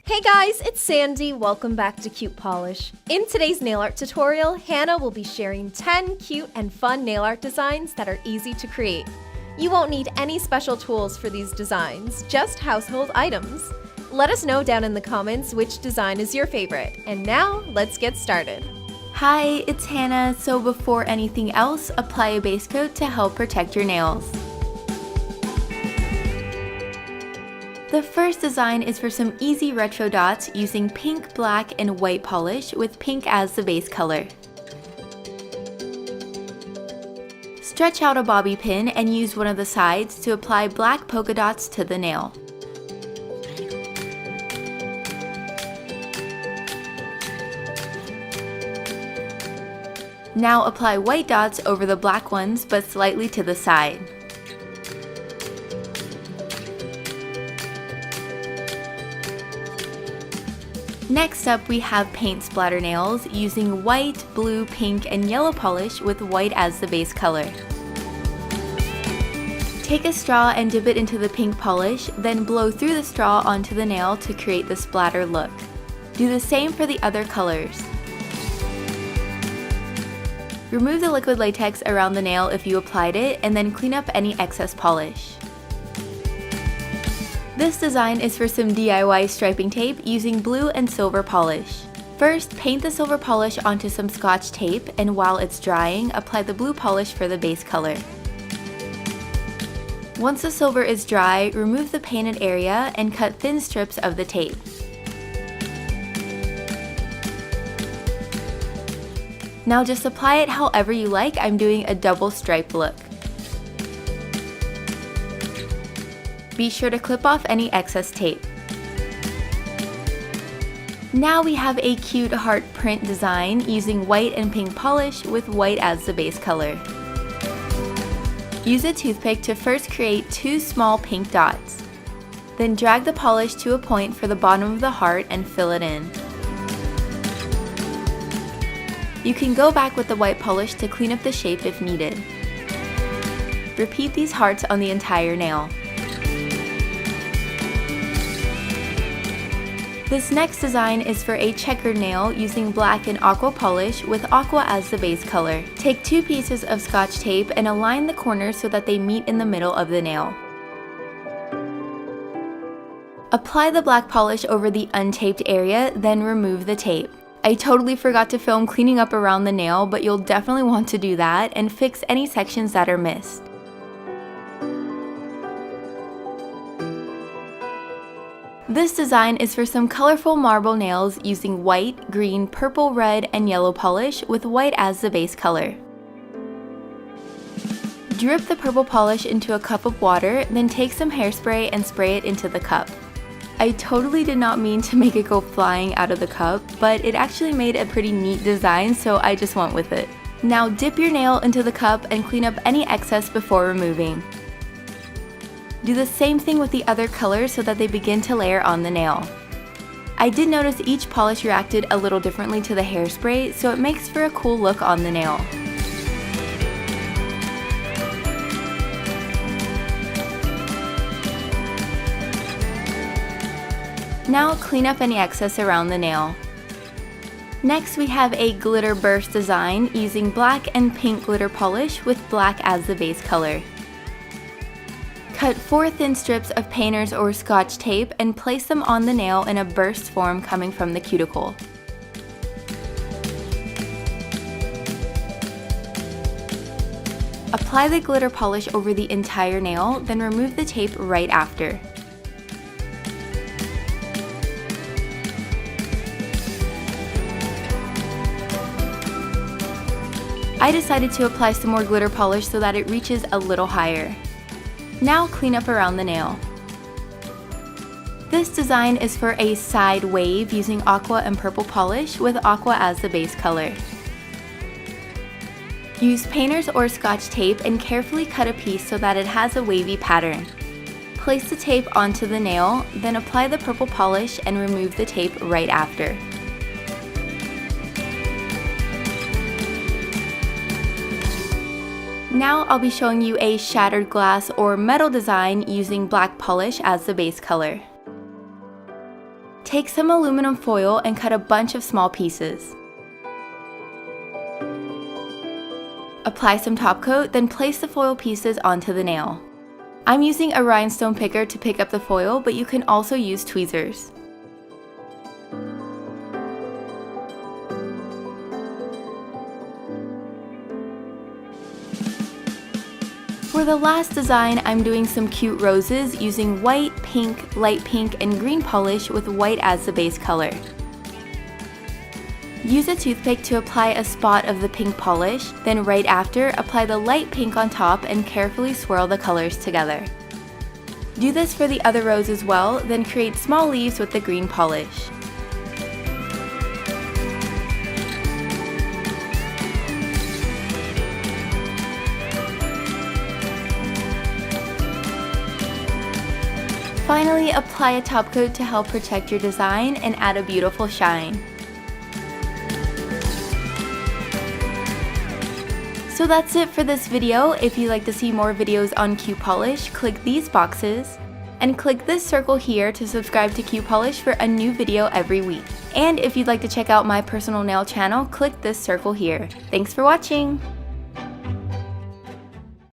Hey guys, it's Sandy. Welcome back to Cute Polish. In today's nail art tutorial, Hannah will be sharing 10 cute and fun nail art designs that are easy to create. You won't need any special tools for these designs, just household items. Let us know down in the comments which design is your favorite. And now, let's get started. Hi, it's Hannah. So before anything else, apply a base coat to help protect your nails. The first design is for some easy retro dots using pink, black, and white polish with pink as the base color. Stretch out a bobby pin and use one of the sides to apply black polka dots to the nail. Now apply white dots over the black ones but slightly to the side. Next up, we have paint splatter nails using white, blue, pink, and yellow polish with white as the base color. Take a straw and dip it into the pink polish, then blow through the straw onto the nail to create the splatter look. Do the same for the other colors. Remove the liquid latex around the nail if you applied it, and then clean up any excess polish. This design is for some DIY striping tape using blue and silver polish. First, paint the silver polish onto some Scotch tape, and while it's drying, apply the blue polish for the base color. Once the silver is dry, remove the painted area and cut thin strips of the tape. Now just apply it however you like. I'm doing a double stripe look. Be sure to clip off any excess tape. Now we have a cute heart print design using white and pink polish with white as the base color. Use a toothpick to first create 2 small pink dots. Then drag the polish to a point for the bottom of the heart and fill it in. You can go back with the white polish to clean up the shape if needed. Repeat these hearts on the entire nail. This next design is for a checkered nail using black and aqua polish with aqua as the base color. Take 2 pieces of Scotch tape and align the corners so that they meet in the middle of the nail. Apply the black polish over the untaped area, then remove the tape. I totally forgot to film cleaning up around the nail, but you'll definitely want to do that and fix any sections that are missed. This design is for some colorful marble nails using white, green, purple, red, and yellow polish with white as the base color. Drip the purple polish into a cup of water, then take some hairspray and spray it into the cup. I totally did not mean to make it go flying out of the cup, but it actually made a pretty neat design, so I just went with it. Now dip your nail into the cup and clean up any excess before removing. Do the same thing with the other colors so that they begin to layer on the nail. I did notice each polish reacted a little differently to the hairspray, so it makes for a cool look on the nail. Now clean up any excess around the nail. Next we have a glitter burst design using black and pink glitter polish with black as the base color. Cut 4 thin strips of painter's or Scotch tape and place them on the nail in a burst form coming from the cuticle. Apply the glitter polish over the entire nail, then remove the tape right after. I decided to apply some more glitter polish so that it reaches a little higher. Now clean up around the nail. This design is for a side wave using aqua and purple polish with aqua as the base color. Use painter's or Scotch tape and carefully cut a piece so that it has a wavy pattern. Place the tape onto the nail, then apply the purple polish and remove the tape right after. Now I'll be showing you a shattered glass or metal design using black polish as the base color. Take some aluminum foil and cut a bunch of small pieces. Apply some top coat, then place the foil pieces onto the nail. I'm using a rhinestone picker to pick up the foil, but you can also use tweezers. For the last design, I'm doing some cute roses using white, pink, light pink, and green polish with white as the base color. Use a toothpick to apply a spot of the pink polish, then right after, apply the light pink on top and carefully swirl the colors together. Do this for the other rose as well, then create small leaves with the green polish. Finally, apply a top coat to help protect your design and add a beautiful shine. So that's it for this video. If you'd like to see more videos on Q Polish, click these boxes and click this circle here to subscribe to Q Polish for a new video every week. And if you'd like to check out my personal nail channel, click this circle here. Thanks for watching!